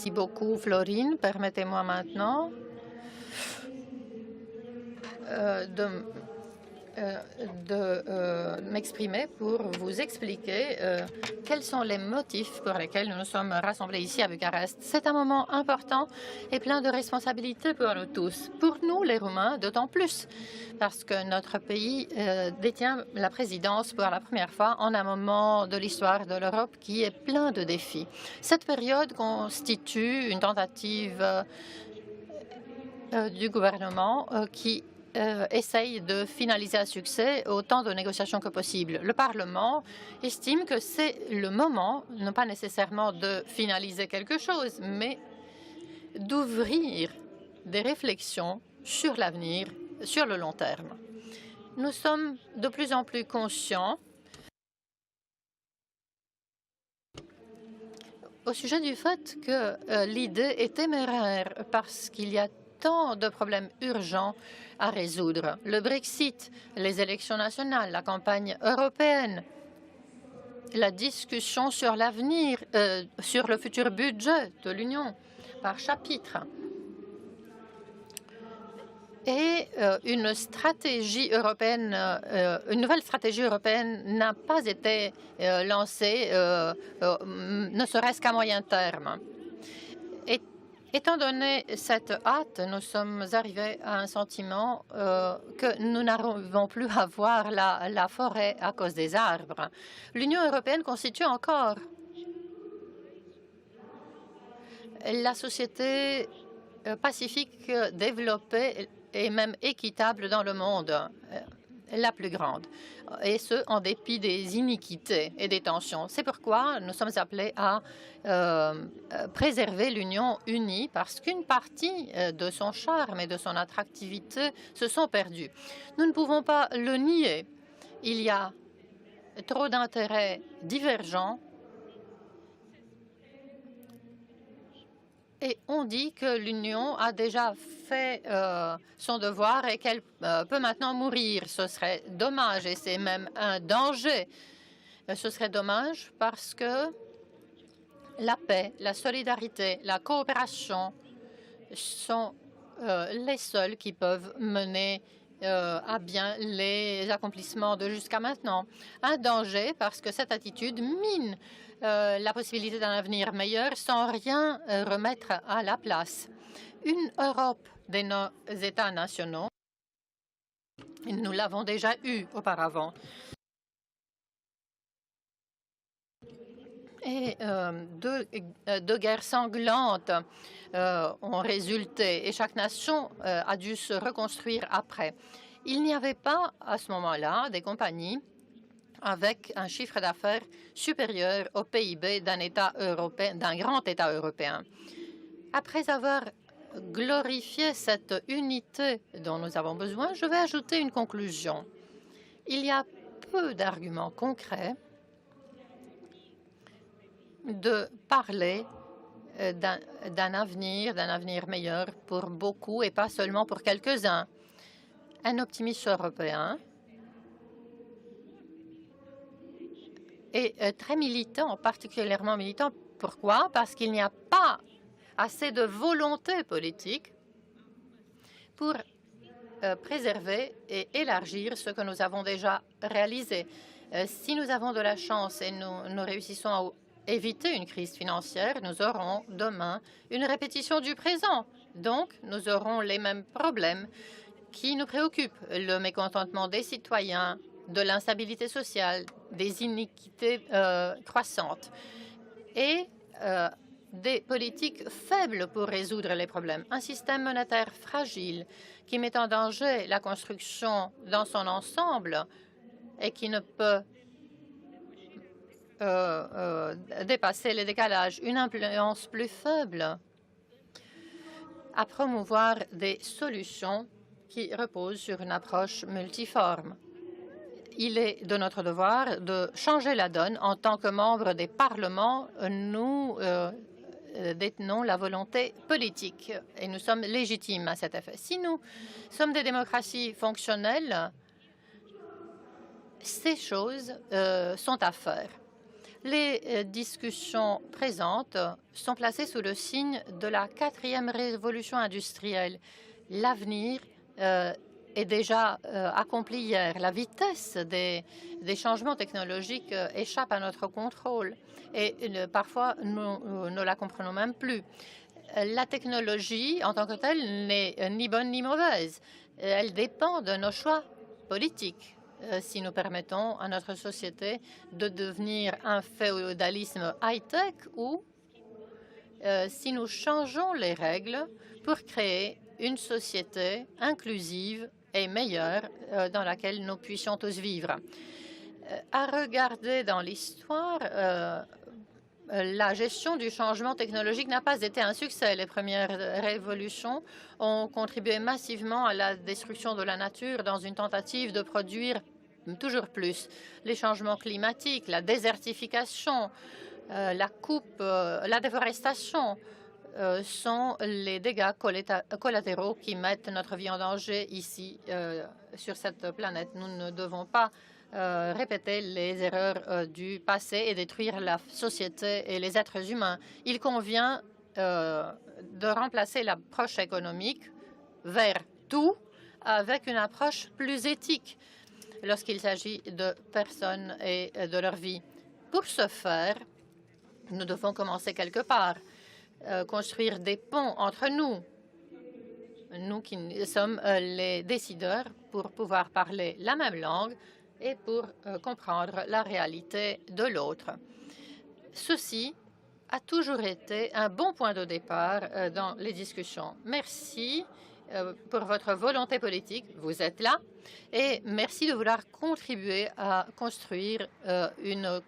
Merci beaucoup, Florine. Permettez-moi maintenant de m'exprimer pour vous expliquer quels sont les motifs pour lesquels nous nous sommes rassemblés ici à Bucarest. C'est un moment important et plein de responsabilités pour nous tous. Pour nous, les Roumains, d'autant plus, parce que notre pays détient la présidence pour la première fois en un moment de l'histoire de l'Europe qui est plein de défis. Cette période constitue une tentative du gouvernement qui essaye de finaliser à succès autant de négociations que possible. Le Parlement estime que c'est le moment, non pas nécessairement de finaliser quelque chose, mais d'ouvrir des réflexions sur l'avenir, sur le long terme. Nous sommes de plus en plus conscients au sujet du fait que l'idée est téméraire parce qu'il y a tant de problèmes urgents à résoudre. Le Brexit, les élections nationales, la campagne européenne, la discussion sur l'avenir, sur le futur budget de l'Union par chapitre. Et une stratégie européenne, une nouvelle stratégie européenne n'a pas été lancée, ne serait-ce qu'à moyen terme. Étant donné cette hâte, nous sommes arrivés à un sentiment que nous n'arrivons plus à voir la forêt à cause des arbres. L'Union européenne constitue encore la société pacifique développée et même équitable dans le monde, la plus grande, et ce, en dépit des iniquités et des tensions. C'est pourquoi nous sommes appelés à préserver l'Union unie, parce qu'une partie de son charme et de son attractivité se sont perdues. Nous ne pouvons pas le nier. Il y a trop d'intérêts divergents. Et on dit que l'Union a déjà fait son devoir et qu'elle peut maintenant mourir. Ce serait dommage et c'est même un danger. Ce serait dommage parce que la paix, la solidarité, la coopération sont les seuls qui peuvent mener à bien les accomplissements de jusqu'à maintenant. Un danger parce que cette attitude mine la possibilité d'un avenir meilleur sans rien remettre à la place. Une Europe de nos États nationaux, nous l'avons déjà eu auparavant. Et deux guerres sanglantes ont résulté et chaque nation a dû se reconstruire après. Il n'y avait pas à ce moment-là des compagnies avec un chiffre d'affaires supérieur au PIB d'un État européen, d'un grand État européen. Après avoir glorifié cette unité dont nous avons besoin, je vais ajouter une conclusion. Il y a peu d'arguments concrets de parler d'un avenir meilleur pour beaucoup et pas seulement pour quelques-uns. Un optimisme européen est très militant, particulièrement militant. Pourquoi? Parce qu'il n'y a pas assez de volonté politique pour préserver et élargir ce que nous avons déjà réalisé. Si nous avons de la chance et nous réussissons à éviter une crise financière, nous aurons demain une répétition du présent. Donc, nous aurons les mêmes problèmes qui nous préoccupent. Le mécontentement des citoyens, de l'instabilité sociale, des iniquités croissantes et des politiques faibles pour résoudre les problèmes. Un système monétaire fragile qui met en danger la construction dans son ensemble et qui ne peut dépasser les décalages. Une influence plus faible à promouvoir des solutions qui reposent sur une approche multiforme. Il est de notre devoir de changer la donne. En tant que membres des parlements, nous détenons la volonté politique et nous sommes légitimes à cet effet. Si nous sommes des démocraties fonctionnelles, ces choses sont à faire. Les discussions présentes sont placées sous le signe de la 4e révolution industrielle. L'avenir est déjà accompli hier. La vitesse des changements technologiques échappe à notre contrôle et parfois nous ne la comprenons même plus. La technologie en tant que telle n'est ni bonne ni mauvaise. Elle dépend de nos choix politiques. Si nous permettons à notre société de devenir un féodalisme high-tech ou si nous changeons les règles pour créer une société inclusive et meilleure dans laquelle nous puissions tous vivre. À regarder dans l'histoire, la gestion du changement technologique n'a pas été un succès. Les premières révolutions ont contribué massivement à la destruction de la nature dans une tentative de produire toujours plus. Les changements climatiques, la désertification, la déforestation sont les dégâts collatéraux qui mettent notre vie en danger ici, sur cette planète. Nous ne devons pas répéter les erreurs du passé et détruire la société et les êtres humains. Il convient de remplacer l'approche économique vers tout avec une approche plus éthique lorsqu'il s'agit de personnes et de leur vie. Pour ce faire, nous devons commencer quelque part, construire des ponts entre nous qui sommes les décideurs, pour pouvoir parler la même langue et pour comprendre la réalité de l'autre. Ceci a toujours été un bon point de départ dans les discussions. Merci pour votre volonté politique. Vous êtes là. Et merci de vouloir contribuer à construire une